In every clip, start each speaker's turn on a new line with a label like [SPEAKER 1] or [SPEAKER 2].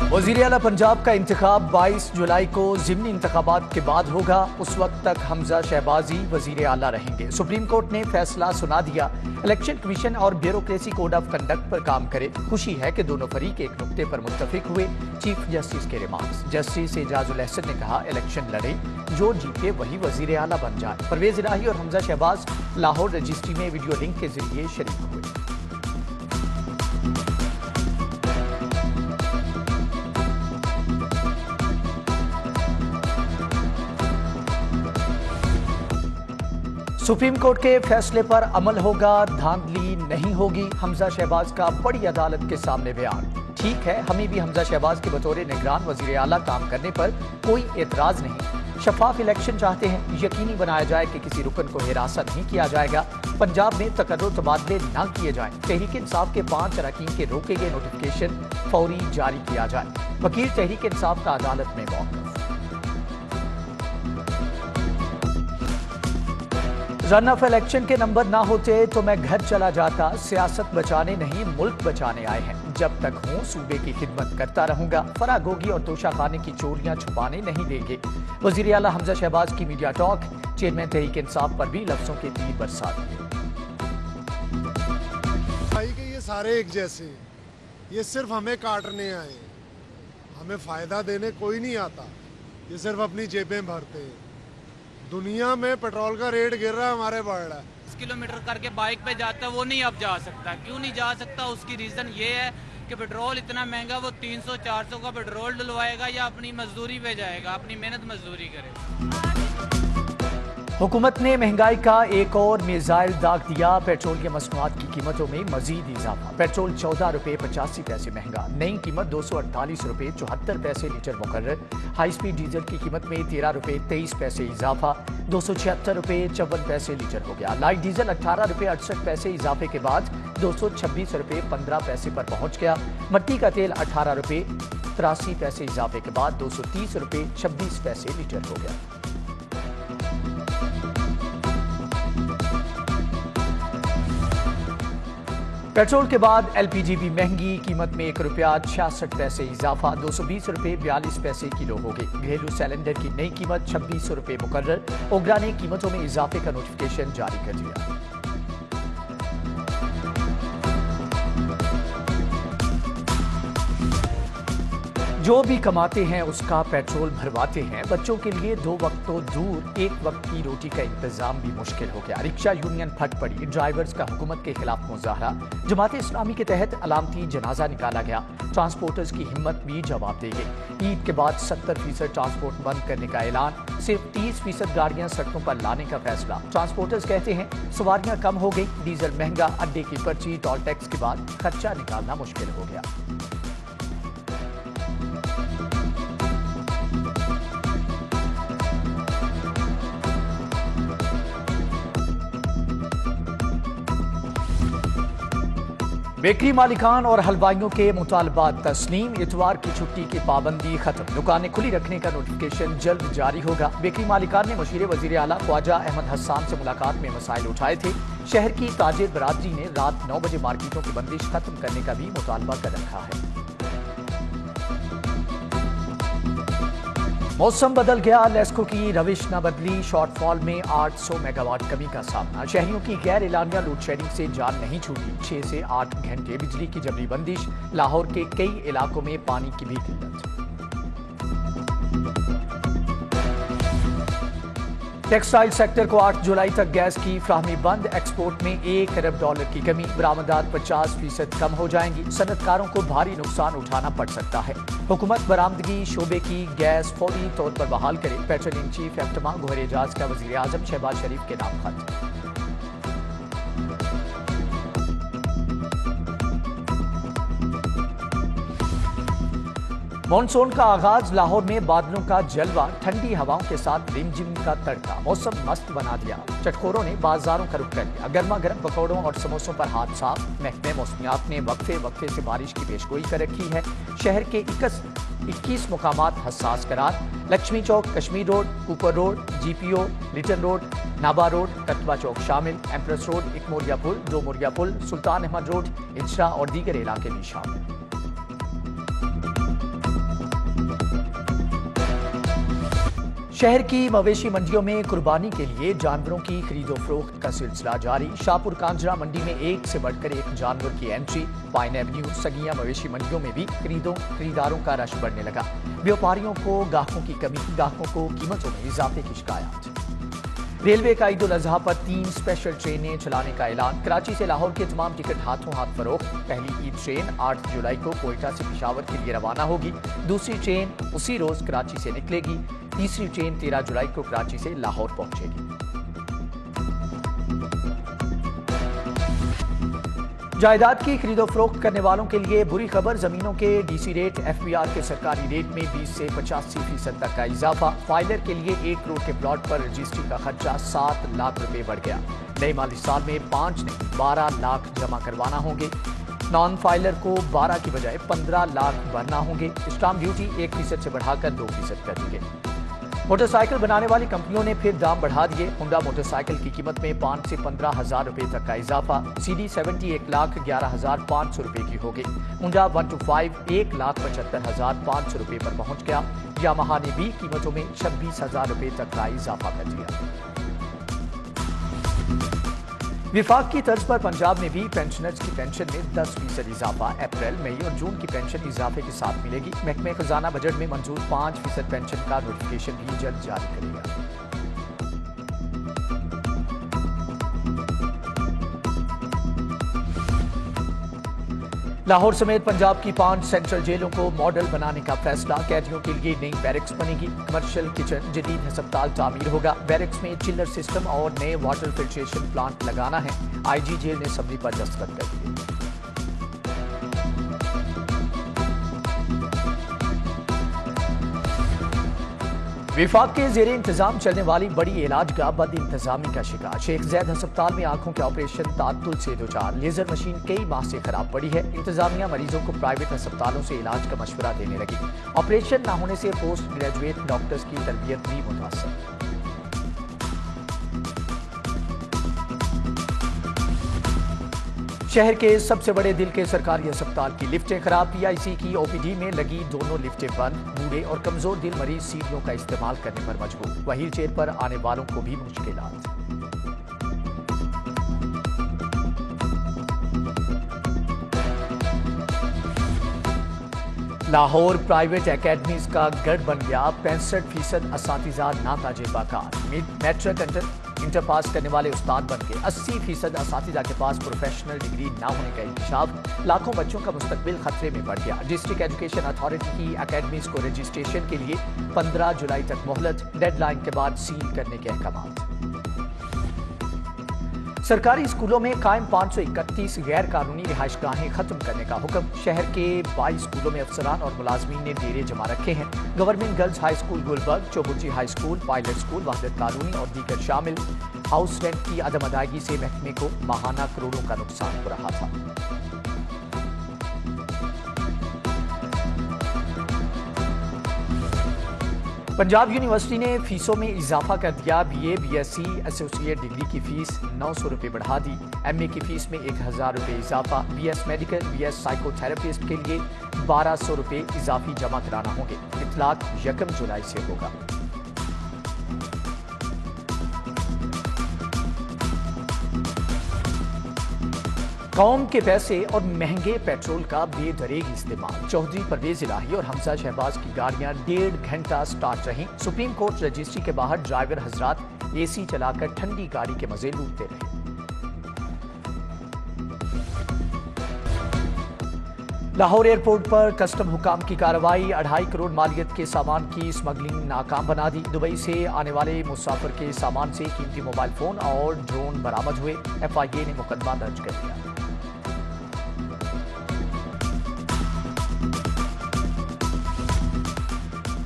[SPEAKER 1] वज़ीर आला पंजाब का इंतखाब 22 जुलाई को ज़िमनी इंतखाबात के बाद होगा। उस वक्त तक हमजा शहबाजी वज़ीर आला रहेंगे। सुप्रीम कोर्ट ने फैसला सुना दिया। इलेक्शन कमीशन और ब्यूरोक्रेसी कोड ऑफ कंडक्ट पर काम करे। खुशी है कि दोनों फरीक एक नुक्ते पर मुत्तफिक हुए। चीफ जस्टिस के रिमार्क्स। जस्टिस एजाजुल अहसन ने कहा, इलेक्शन लड़े, जो जीते वही वज़ीर आला बन जाए। परवेज इलाही और हमजा शहबाज लाहौर रजिस्ट्री में वीडियो लिंक के जरिए शरीक हुए। सुप्रीम कोर्ट के फैसले पर अमल होगा, धांधली नहीं होगी। हमजा शहबाज का बड़ी अदालत के सामने बयान। ठीक है, हमें भी हमजा शहबाज के बतौर निगरान वज़ीर आला काम करने पर कोई एतराज नहीं। शफाफ इलेक्शन चाहते हैं, यकीनी बनाया जाए कि किसी रुकन को हिरासत नहीं किया जाएगा। पंजाब में तकर्रुर तबादले न किए जाएं। तहरीक इंसाफ के 5 अरकान के रोके गए नोटिफिकेशन फौरी जारी किया जाए। वकील तहरीक इंसाफ का अदालत में मौक़िफ़। रन ऑफ इलेक्शन के नंबर ना होते तो मैं घर चला जाता। सियासत बचाने नहीं, मुल्क बचाने आए हैं। जब तक हूँ सूबे की खिदमत करता रहूंगा। फराह गोगी और तोशा खाने की चोरियां छुपाने नहीं देंगे। वज़ीर आला हमजा शहबाज की media talk. Chairman Tehreek Insaf पर भी लफ्जों के तीर बरसा दिए।
[SPEAKER 2] भाई के ये सारे एक जैसे, ये सिर्फ हमें काटने आए, हमें फायदा देने कोई नहीं आता। ये सिर्फ अपनी जेबें भरते हैं। दुनिया में पेट्रोल का रेट गिर रहा है, हमारे बढ़ रहा है।
[SPEAKER 3] 10 किलोमीटर करके बाइक पे जाता है, वो नहीं अब जा सकता। क्यों नहीं जा सकता? उसकी रीज़न ये है कि पेट्रोल इतना महंगा, वो 300-400 का पेट्रोल डलवाएगा या अपनी मजदूरी पे जाएगा, अपनी मेहनत मजदूरी करेगा।
[SPEAKER 1] हुकूमत ने महंगाई का एक और मिसाइल दाग दिया। पेट्रोल के मसनूआत की कीमतों में मजीद इजाफा। पेट्रोल 14 रुपये 85 पैसे महंगा। नई कीमत 248 रुपये 74 पैसे लीटर मुकर्रर। हाई स्पीड डीजल की कीमत में 13 रुपये 23 पैसे इजाफा। 276 रुपये 54 पैसे लीटर हो गया। लाइट डीजल 18 रुपये 68 पैसे इजाफे के बाद 226 रुपये 15 पैसे पर पहुंच गया। मट्टी का तेल 18 रुपये 83 पैसे इजाफे के बाद 230 रुपये 26 पैसे लीटर हो गया। पेट्रोल के बाद एलपीजी भी महंगी। कीमत में 1 रुपया 66 पैसे इजाफा। 220 रुपये 42 पैसे किलो हो गई। घरेलू सिलेंडर की नई कीमत 2600 रुपये मुकर्रर। ओगरा ने कीमतों में इजाफे का नोटिफिकेशन जारी कर दिया। जो भी कमाते हैं उसका पेट्रोल भरवाते हैं। बच्चों के लिए 2 वक्त तो दूर, 1 वक्त की रोटी का इंतजाम भी मुश्किल हो गया। रिक्शा यूनियन फट पड़ी। ड्राइवर्स का हुकूमत के खिलाफ मुजाहरा। जमात इस्लामी के तहत अलामती जनाजा निकाला गया। ट्रांसपोर्टर्स की हिम्मत भी जवाब दे गई। ईद के बाद 70% ट्रांसपोर्ट बंद करने का ऐलान। सिर्फ 30% गाड़ियां सड़कों पर लाने का फैसला। ट्रांसपोर्टर्स कहते हैं सवारियां कम हो गई, डीजल महंगा, अड्डे की पर्ची, टोल टैक्स के बाद खर्चा निकालना मुश्किल हो गया। बेकरी मालिकान और हलवाइयों के मुतालबात तस्लीम। इतवार की छुट्टी की पाबंदी खत्म। दुकानें खुली रखने का नोटिफिकेशन जल्द जारी होगा। बेकरी मालिकान ने मुशीर वज़ीर आला ख्वाजा अहमद हसान से मुलाकात में मसाइल उठाए थे। शहर की ताजिर बरादरी ने रात 9 बजे मार्केटों की बंदिश खत्म करने का भी मुतालबा कर रखा है। मौसम बदल गया, लेस्को की रविश न बदली। शॉर्टफॉल में 800 मेगावाट कमी का सामना। शहरियों की गैर एलानिया लोड शेडिंग से जान नहीं छूटी। 6 से 8 घंटे बिजली की जबरी बंदिश। लाहौर के कई इलाकों में पानी की भी किल्लत। टेक्सटाइल सेक्टर को 8 जुलाई तक गैस की फ्राहमी बंद। एक्सपोर्ट में $1 अरब की कमी। बरामदात 50% कम हो जाएंगी। सनतकारों को भारी नुकसान उठाना पड़ सकता है। हुकूमत बरामदगी शोबे की गैस फौरी तौर पर बहाल करे। पेट्रोलिंग चीफ एफ्टमा गोहर एजाज का वज़ीर आज़म शहबाज शरीफ के नाम खत। मॉनसून का आगाज। लाहौर में बादलों का जलवा, ठंडी हवाओं के साथ रिमझिम का तड़का। मौसम मस्त बना दिया। चटखोरों ने बाजारों का रुख कर लिया। गर्मा गर्म पकौड़ों और समोसों पर हाथ साफ। महकमे मौसमियात ने वक्फे वक्फे से बारिश की पेशगोई कर रखी है। शहर के 21 मुकामात हसास करार। Lakshmi Chowk, Kashmir road, Cooper road, GPO, Lytton road, नाबा रोड, कतबा चौक शामिल। एम्प्रेस रोड, इकमोरिया पुल, डोमोरिया पुल, सुल्तान अहमद रोड, इंशरा और दीगर इलाके भी शामिल। शहर की मवेशी मंडियों में कुर्बानी के लिए जानवरों की खरीदो फरोख्त का सिलसिला जारी। शाहपुर कांजरा मंडी में एक से बढ़कर एक जानवर की एंट्री। पाइन एवेन्यू, सगिया मवेशी मंडियों में भी खरीदारों का रश बढ़ने लगा। व्यापारियों को ग्राहकों की कमी, ग्राहकों को कीमतों में इजाफे की शिकायत। रेलवे का ईद उल अजहा पर 3 स्पेशल ट्रेनें चलाने का ऐलान। कराची से लाहौर के तमाम टिकट हाथों हाथ फरोख्त। पहली ईद ट्रेन 8 जुलाई को कोयटा से पेशावर के लिए रवाना होगी। दूसरी ट्रेन उसी रोज कराची से निकलेगी। तीसरी ट्रेन 13 जुलाई को कराची से लाहौर पहुंचेगी। जायदाद की खरीदो फरोख्त करने वालों के लिए बुरी खबर। जमीनों के डीसी रेट FBR के सरकारी रेट में 20 से 85% तक का इजाफा। फाइलर के लिए 1 करोड़ के प्लॉट पर रजिस्ट्री का खर्चा 7 लाख रुपए बढ़ गया। नए माली साल में 5 नहीं 12 लाख जमा करवाना होंगे। नॉन फाइलर को 12 की बजाय 15 लाख भरना होंगे। स्टाम्प ड्यूटी 1% से बढ़ाकर 2% कर दी गई। मोटरसाइकिल बनाने वाली कंपनियों ने फिर दाम बढ़ा दिए। होंडा मोटरसाइकिल की कीमत में 5 से 15 हजार रुपए तक का इजाफा। CD70 1,11,500 रुपए की हो गई। होंडा 125 1,75,500 रुपए पर पहुंच गया। यामाहा ने भी कीमतों में 26,000 रुपए तक का इजाफा कर दिया। विफाक की तर्ज पर पंजाब में भी पेंशनर्स की पेंशन में 10% इजाफा। अप्रैल, मई और जून की पेंशन इजाफे के साथ मिलेगी। महकमे खजाना बजट में मंजूर 5% पेंशन का नोटिफिकेशन भी जल्द जारी करेगा। लाहौर समेत पंजाब की 5 सेंट्रल जेलों को मॉडल बनाने का फैसला। कैदियों के लिए नई बैरक्स बनेगी। कमर्शियल किचन, जदीद अस्पताल तामीर होगा। बैरक्स में चिलर सिस्टम और नए वाटर फिल्ट्रेशन प्लांट लगाना है। IG जेल ने सबरी पर दस्तखत कर दिए। विफाक के जेर इंतजाम चलने वाली बड़ी इलाजगाह बद इंतजामी का शिकार। शेख जैद अस्पताल में आंखों के ऑपरेशन तात्तुल से दोचार। लेजर मशीन कई माह से खराब पड़ी है। इंतजामिया मरीजों को प्राइवेट अस्पतालों से इलाज का मशवरा देने लगी। ऑपरेशन न होने से पोस्ट ग्रेजुएट डॉक्टर्स की तरबियत भी मुतासर। शहर के सबसे बड़े दिल के सरकारी अस्पताल की लिफ्टें खराब। PIC की OPD में लगी दोनों लिफ्टें बंद। बूढ़े और कमजोर दिल मरीज सीढ़ियों का इस्तेमाल करने पर मजबूर। व्हील चेयर पर आने वालों को भी मुश्किलात। लाहौर प्राइवेट एकेडमीज का गढ़ बन गया। 65% असातिज़ा नाताजिबा का। मैट्रिक इंटर पास करने वाले उस्ताद बन के 80% असातिज़ा के पास प्रोफेशनल डिग्री ना होने का इंकशाफ। लाखों बच्चों का मुस्तकबिल खतरे में पड़ गया। डिस्ट्रिक्ट एजुकेशन अथॉरिटी की एकेडमीज को रजिस्ट्रेशन के लिए 15 जुलाई तक मोहलत। डेडलाइन के बाद सील करने के अहकाम। सरकारी स्कूलों में कायम 531 गैर कानूनी रिहाइशगाहें खत्म करने का हुक्म। शहर के 22 स्कूलों में अफसरान और मुलाजमीन ने डेरे जमा रखे हैं। Government girls high school Gulberg, Chauburji high school, pilot school, वहदत कानूनी और दीगर शामिल। हाउस रेंट की अदम अदायगी से महकमे को माहाना करोड़ों का नुकसान हो रहा था। पंजाब यूनिवर्सिटी ने फीसों में इजाफा कर दिया। BA, BSc एसोसिएट डिग्री की फीस 900 रुपये बढ़ा दी। MA की फीस में 1000 रुपये इजाफा। BS मेडिकल, BS साइकोथेरेपिस्ट के लिए 1200 रुपये इजाफी जमा कराना होंगे। इतलाक 1 जुलाई से होगा। कौम के पैसे और महंगे पेट्रोल का बेदरेग इस्तेमाल। चौधरी परवेज इलाही और हमजा शहबाज की गाड़ियां 1.5 घंटा स्टार्ट रहीं। सुप्रीम कोर्ट रजिस्ट्री के बाहर ड्राइवर हजरात AC चलाकर ठंडी गाड़ी के मजे लूटते रहे। लाहौर एयरपोर्ट पर कस्टम हुकाम की कार्रवाई। 2.5 करोड़ मालियत के सामान की स्मगलिंग नाकाम बना दी। दुबई से आने वाले मुसाफिर के सामान से कीमती मोबाइल फोन और ड्रोन बरामद हुए। FIA ने मुकदमा दर्ज कर दिया।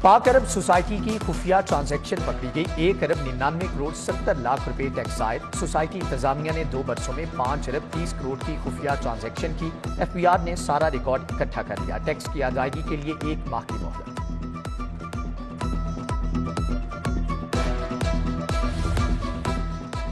[SPEAKER 1] पाक अरब सोसाइटी की खुफिया ट्रांजैक्शन पकड़ी गई। 1 अरब 99 करोड़ 70 लाख रुपए टैक्स आयद। सोसाइटी इंतजामिया ने 2 वर्षों में 5 अरब 30 करोड़ की खुफिया ट्रांजैक्शन की। FBR ने सारा रिकॉर्ड इकट्ठा कर लिया। टैक्स की अदायगी के लिए 1 माह की मोहलत।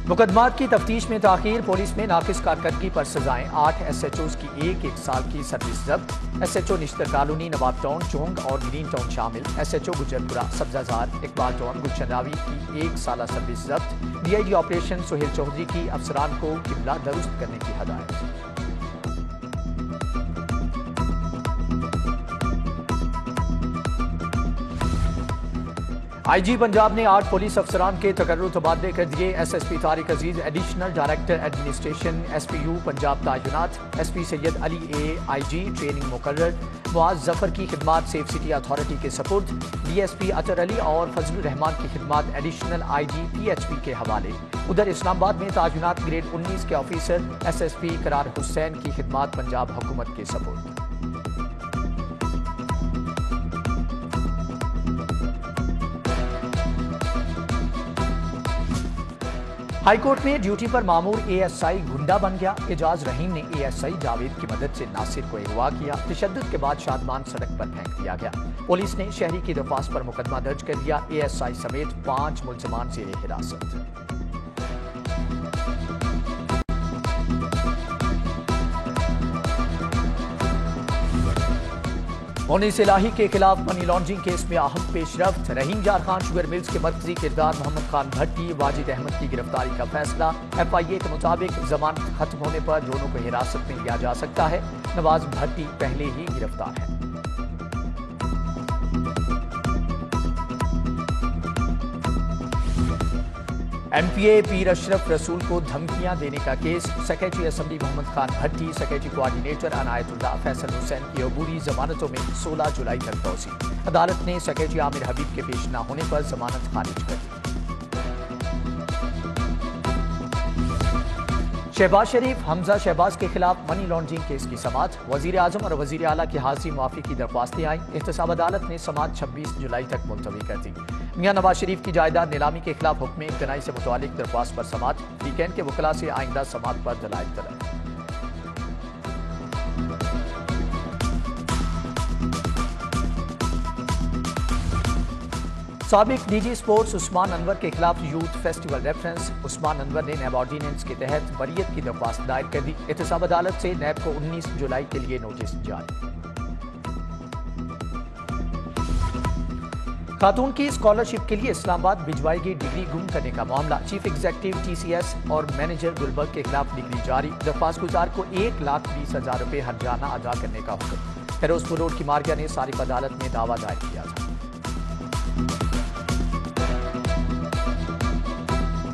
[SPEAKER 1] मुकदमात की तफ्तीश में ताखीर, पुलिस में नाकिस कारकर्दगी पर सजाएं, 8 SHOs की एक साल की सर्विस जब्त। SHO निश्तर कॉलोनी, नवाब टाउन, चोंग और ग्रीन टाउन शामिल। SHO गुजरपुरा, सब्जाजार, इकबाल टाउन, गुलशन रावी की एक साल सर्विस जब्त। DID ऑपरेशन सुहेल चौधरी की अफसरान को किबला दुरुस्त करने की हदायत। IG पंजाब ने 8 पुलिस अफसरान के तकर्रुर तबादले कर दिए। SSP Tariq Aziz additional director administration, SPU Punjab तायुनात। SP Syed Ali IG training मुकर्रर। मुआज जफर की खिदमात सेफ सिटी अथॉरिटी के सपुर्द। DSP अतर अली और फजलुर रहमान की खिदमात एडिशनल IG PHP के हवाले। उधर इस्लामाबाद में तायुनात ग्रेड 19 के ऑफिसर SSP करार हुसैन की खिदमात पंजाब हुकूमत के सपुर्द। हाईकोर्ट में ड्यूटी पर मामूर ASI गुंडा बन गया। एजाज रहीम ने ASI जावेद की मदद से नासिर को अगवा किया। तशद्दुद के बाद शादमान सड़क पर फेंक दिया गया। पुलिस ने शहरी की दरख्वास्त पर मुकदमा दर्ज कर दिया। ASI समेत 5 मुलजमान जेर हिरासत। मोनिस इलाही के खिलाफ मनी लॉन्ड्रिंग केस में अहम पेशरफ्त। रहीम जार खान शुगर मिल्स के मरकजी किरदार मोहम्मद खान भट्टी, वाजिद अहमद की गिरफ्तारी का फैसला। FIA के मुताबिक जमानत खत्म होने पर दोनों को हिरासत में लिया जा सकता है। नवाज भट्टी पहले ही गिरफ्तार है। MPA पीर अशरफ रसूल को धमकियां देने का केस। Secretary assembly Mohammad Khan Bhatti, secretary coordinator Inayatullah Faisal Hussain की अबूरी जमानतों में 16 जुलाई तक तोसी। अदालत ने सेक्रेटरी आमिर हबीब के पेश न होने पर जमानत खारिज कर दी। शहबाज शरीफ, हमजा शहबाज के खिलाफ मनी लॉन्ड्रिंग केस की समाअत। वजीर आजम और वजीर आला की हाजिरी मुआफी की दरख्वास्तें आई। एहतसाब अदालत ने समाअत 26 जुलाई तक मुलतवी कर दी। मियां नवाज शरीफ की जायदाद नीलामी के खिलाफ हुक्म इक्तनाई से मुतालिक दरख्वास्त पर समाअत। वीकेंड के वकला से आइंदा समाअत पर दलाइल तलब। साबिक DG स्पोर्ट्स उस्मान अनवर के खिलाफ youth festival reference. Usman Anwar ने नैब ऑर्डिनेंस के तहत बरियत की दरख्वास्त दायर कर दी। एहतसाब अदालत से नैब को 19 जुलाई के लिए नोटिस जारी। खातून की स्कॉलरशिप के लिए इस्लामाबाद भिजवाई डिग्री गुम करने का मामला। चीफ एग्जीक्यूटिव TCS और मैनेजर गुलबर्ग के खिलाफ डिग्री जारी। दरख्वास्त गुजार को 1,20,000 रुपये हर्जाना अदा करने का हुक्म। फिरोजपुर रोड की मार्गिया ने सारिफ अदालत में दावा दायर किया था।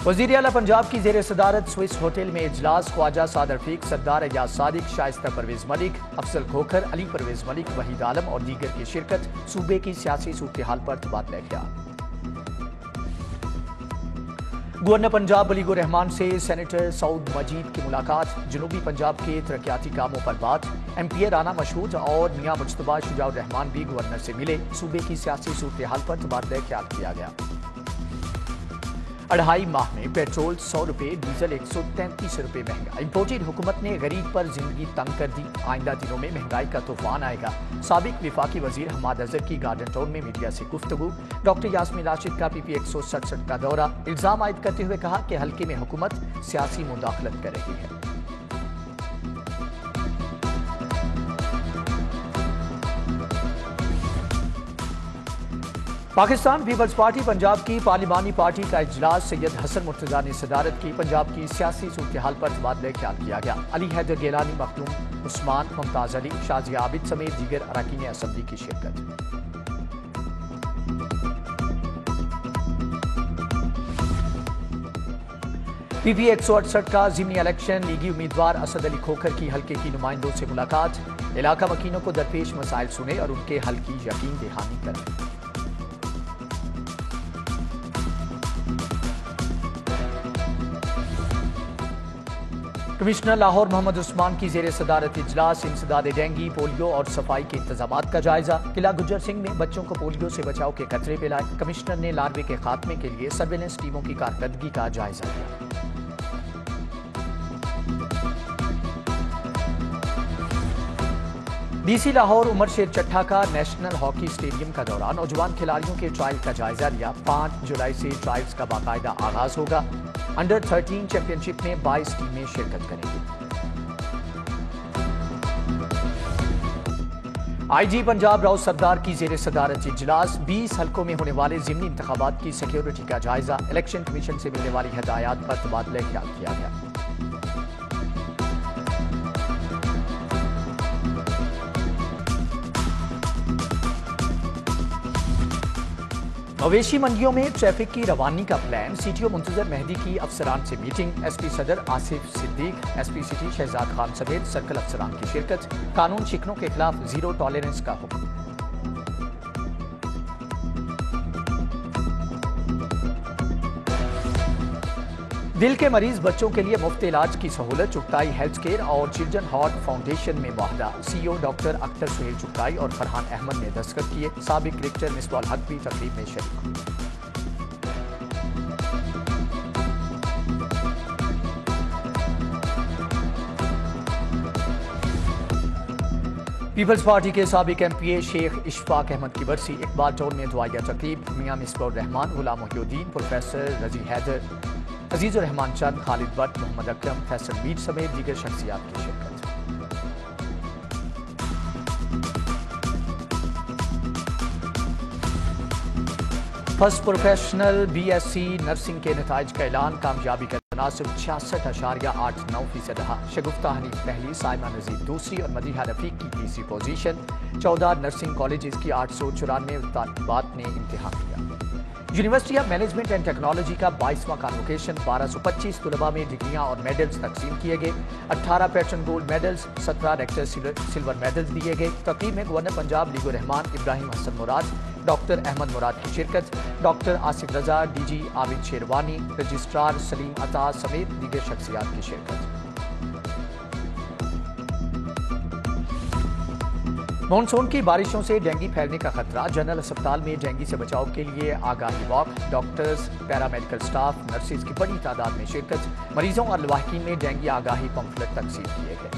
[SPEAKER 1] वज़ीर आला पंजाब की जेर सदारत स्विस होटल में इजलास। ख्वाजा साद रफीक, सरदार एजाज सादिक, शाइस्ता परवेज मलिक, अफजल खोखर, अली परवेज मलिक, वहीद आलम और दीगर की शिरकत। सूबे की सियासी सूरत हाल पर तबादला ख्याल। गवर्नर पंजाब बलीगुर रहमान से सेनेटर सऊद मजीद की मुलाकात। जनूबी पंजाब के तरक्याती कामों पर बात। MPA राना मशहूद और मियां मुज्तबा शुजाउर रहमान भी गवर्नर से मिले। सूबे की सियासी सूरत हाल पर तबादला ख्याल किया गया। 2.5 माह में पेट्रोल 100 रुपये, डीजल 133 रुपये महंगा। इम्पोर्टेड हुकूमत ने गरीब पर जिंदगी तंग कर दी। आइंदा दिनों में महंगाई का तूफान आएगा। साबिक विफाकी वजीर हमाद अजहर की गार्डन टाउन में मीडिया से गुफ्तगू। डॉक्टर यास्मीन राशिद का PP 167 का दौरा। इल्जाम आयद करते हुए कहा कि हल्के में हुकूमत सियासी मुदाखलत कर रही है। पाकिस्तान पीपल्स पार्टी पंजाब की पार्लिमानी पार्टी का इजलास। सैयद हसन मुर्तजा ने सदारत की। पंजाब की सियासी सूरत हाल पर तबादला ख्याल किया गया। अली हैदर गेलानी, मखदूम उस्मान, मुमताज अली, शाजिया आबिद समेत दीगर अरकान असम्बली की शिरकत। PP 168 का ज़िमनी इलेक्शन। लीगी उम्मीदवार असद अली खोखर की हल्के की नुमाइंदों से मुलाकात। इलाका वकीलों को दरपेश मसाइल सुने और उनके हल की यकीन दहानी करें। कमिश्नर लाहौर मोहम्मद उस्मान की जेर सदारत इजलास। इंसदाद डेंगू, पोलियो और सफाई के इंतजामात का जायजा। किला गुज्जर सिंह में बच्चों को पोलियो से बचाव के खतरे पिलाए। कमिश्नर ने लार्वे के खात्मे के लिए सर्वेलेंस टीमों की कारकर्दगी का जायजा लिया। DC लाहौर उमर शेर चट्ठा का नेशनल हॉकी स्टेडियम का दौरा। नौजवान खिलाड़ियों के ट्रायल का जायजा लिया। 5 जुलाई से ट्रायल्स का बाकायदा आगाज होगा। अंडर 13 चैंपियनशिप में 22 टीमें शिरकत करेंगी। आईजी पंजाब राव सरदार की जेर सदारत इजलास 20 हलकों में होने वाले ज़िमनी इंतखाबात की सिक्योरिटी का जायजा, इलेक्शन कमीशन से मिलने वाली हिदायत पर तबादला ख्याल किया गया। मवेशी मंडियों में ट्रैफिक की रवानी का प्लान, सीटीओ मुंतजर मेहदी की अफसरान से मीटिंग, एसपी सदर आसिफ सिद्दीक, एसपी सिटी शहजाद खान समेत सर्कल अफसरान की शिरकत, कानून शिकनों के खिलाफ जीरो टॉलरेंस का हुक्म। दिल के मरीज बच्चों के लिए मुफ्त इलाज की सहूलत, चुगताई हेल्थ केयर और चिल्ड्रन हार्ट फाउंडेशन में मुआहदा, सीईओ डॉक्टर अख्तर सुहेल चुगताई और फरहान अहमद ने दस्तखत किए। साबिक क्रिकेटर मिसबाह हक भी तकरीब में शरीक। पीपल्स पार्टी के साबिक एमपीए शेख इशफाक अहमद की बरसी, इकबाल टाउन में दुआया तकरीब, मियां मिसबाह रहमान, गुलाम मोहिउद्दीन, प्रोफेसर रजी हैदर, अजीजुर रहमान चंद, खालिद भट्ट, मोहम्मद अकरम, फैसल मीर समेत दीगर शख्सियात की शिरकत। फर्स्ट प्रोफेशनल बीएससी नर्सिंग के नताइज का ऐलान, कामयाबी का तनासब 66.89% रहा। शगुफ्ता हनीफ पहली, साइमा नजीर दूसरी और मदीहा रफीक की तीसरी पोजीशन। 14 नर्सिंग कॉलेजेस की 894 तालिबात ने इम्तिहान दिया। University of management and technology का 22वां कॉन्वोकेशन, 1225 तलबा में डिग्रियां और मेडल्स तकसीम किए गए। 18 patron gold medals, 17 rector silver medals दिए गए। तकरीब में गवर्नर पंजाब लीगो रहमान, इब्राहिम हसन मुराद, डॉक्टर अहमद मुराद की शिरकत, doctor Asif Raza, DG Abid Sherwani, registrar Saleem Atta समेत दीगर शख्सियात की शिरकत। मानसून की बारिशों से डेंगू फैलने का खतरा, जनरल अस्पताल में डेंगू से बचाव के लिए आगाही walk, doctors, paramedical staff, nurses की बड़ी तादाद में शिरकत। मरीजों और लवाहकीन में डेंगू आगाही पंफलेट तकसीम किए गए।